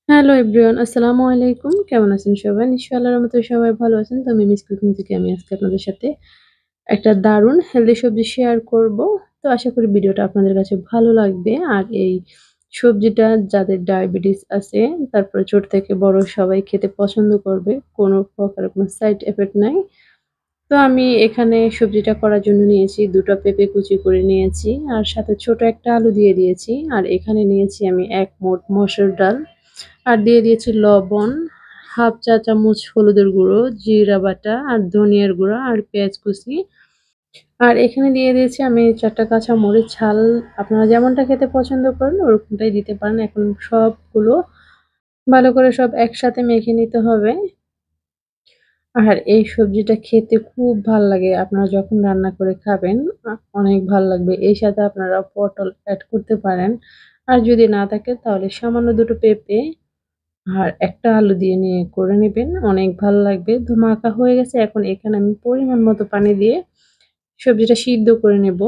Hello everyone, আসসালামু আলাইকুম। কেমন আছেন সবাই? নিশ্চয়ই আল্লাহর রহমতে সবাই ভালো আছেন। তো আমি মিস কুকিং থেকে আমি আজকে আপনাদের সাথে একটা দারুণ হেলদি সবজি শেয়ার করব। তো আশা করি ভিডিওটা আপনাদের কাছে ভালো লাগবে। আর এই সবজিটা যাদের ডায়াবেটিস আছে, তারপরে ছোট থেকে বড় সবাই খেতে পছন্দ করবে। কোনো প্রকার কোনো সাইড ইফেক্ট নাই। তো আমি এখানে সবজিটা করার জন্য নিয়েছি ২ টা পেঁপে কুচি করে নিয়েছি। আর সাথে ছোট একটা আলু দিয়ে দিয়েছি। আর এখানে নিয়েছি আমি ১ মোট মসুর ডাল। আর দিয়ে দিয়েছি লবণ, ১/২ চা চামচ হলুদের গুঁড়ো, জিরা বাটা আর ধনিয়ার গুঁড়া আর পেঁয়াজ কুচি। আর এখানে দিয়ে দিয়েছি আমি ৪ টা কাঁচামরিচ ঝাল আপনারা যেমনটা খেতে পছন্দ করেন ওরকমটাই দিতে পারেন। এখন সবগুলো ভালো করে সব একসাথে মেখে নিতে হবে। আর এই সবজিটা খেতে খুব ভাল লাগে। আপনারা যখন রান্না করে খাবেন অনেক ভাল লাগবে। এর সাথে আপনারা পটল এড করতে পারেন। আর যদি না থাকে তাহলে সামান্য ২ টো পেঁপে আর একটা আলু দিয়ে নিয়ে করে নিবেন। অনেক ভালো লাগবে। তো মাখা হয়ে গেছে। এখন এখানে আমি পরিমাণ মতো পানি দিয়ে সবজিটা সিদ্ধ করে নেব।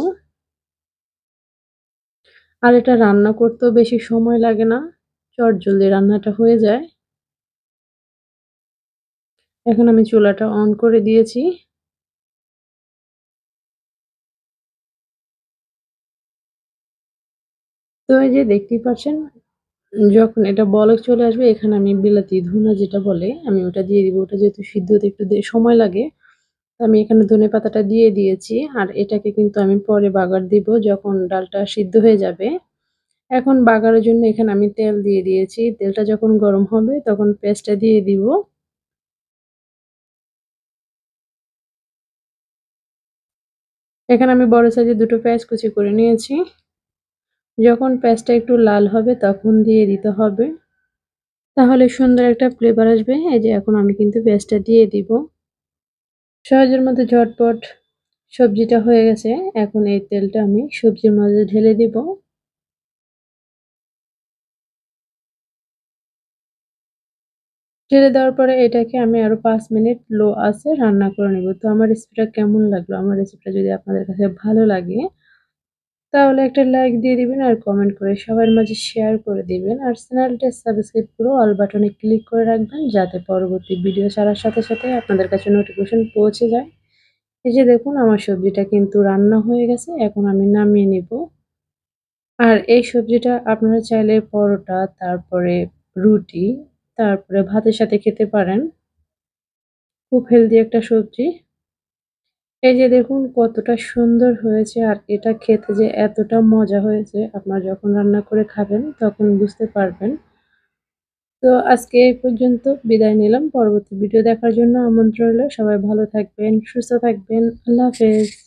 আর এটা রান্না করতেও বেশি সময় লাগে না। চটজলদি রান্নাটা হয়ে যায়। এখন আমি চুলাটা অন করে দিয়েছি। তো এই যে দেখতেই পাচ্ছেন যখন এটা বলক চলে আসবে এখানে আমি বিলাতি ধুনা যেটা বলে আমি ওটা দিয়ে দিব। ওটা যেহেতু সিদ্ধ হতে একটু সময় লাগে। আমি এখানে ধনেপাতাটা দিয়ে দিয়েছি। আর এটাকে কিন্তু আমি পরে বাগার দিব যখন ডালটা সিদ্ধ হয়ে যাবে। এখন বাগারের জন্য এখানে আমি তেল দিয়ে দিয়েছি। তেলটা যখন গরম হবে তখন পেঁয়াজটা দিয়ে দিব। এখানে আমি বড় সাইজের ২ টো পেঁয়াজ কুচি করে নিয়েছি। যখন পেঁয়াজটা একটু লাল হবে তখন দিয়ে দিতে হবে। তাহলে সুন্দর একটা ফ্লেভার আসবে। এই যে এখন আমি কিন্তু পেঁয়াজটা দিয়ে দিব। সহজের মধ্যে ঝটপট সবজিটা হয়ে গেছে। এখন এই তেলটা আমি সবজির মাঝে ঢেলে দিব। ঢেলে দেওয়ার পরে এটাকে আমি আরো ৫ মিনিট লো আঁচে রান্না করে নিব। তো আমার রেসিপিটা কেমন লাগলো? আমার রেসিপিটা যদি আপনাদের কাছে ভালো লাগে তাহলে একটা লাইক দিয়ে দিবেন আর কমেন্ট করে সবার মাঝে শেয়ার করে দিবেন। আর চ্যানেলটা সাবস্ক্রাইব করে অল বাটনে ক্লিক করে রাখবেন যাতে পরবর্তী ভিডিও ছাড়ার সাথে সাথে আপনাদের কাছে নোটিফিকেশন পৌঁছে যায়। এই যে দেখুন আমার সবজিটা কিন্তু রান্না হয়ে গেছে। এখন আমি নামিয়ে নিব। আর এই সবজিটা আপনারা চাইলে পরোটা, তারপরে রুটি, তারপরে ভাতের সাথে খেতে পারেন। খুব হেলদি একটা সবজি। এই যে দেখুন কতটা সুন্দর হয়েছে আর এটা খেতে যে এতটা মজা হয়েছে আপনারা যখন রান্না করে খাবেন তখন বুঝতে পারবেন। তো আজকে এই পর্যন্ত বিদায় নিলাম। পরবর্তী ভিডিও দেখার জন্য আমন্ত্রণ রইলো। সবাই ভালো থাকবেন, সুস্থ থাকবেন। আল্লাহ হাফেজ।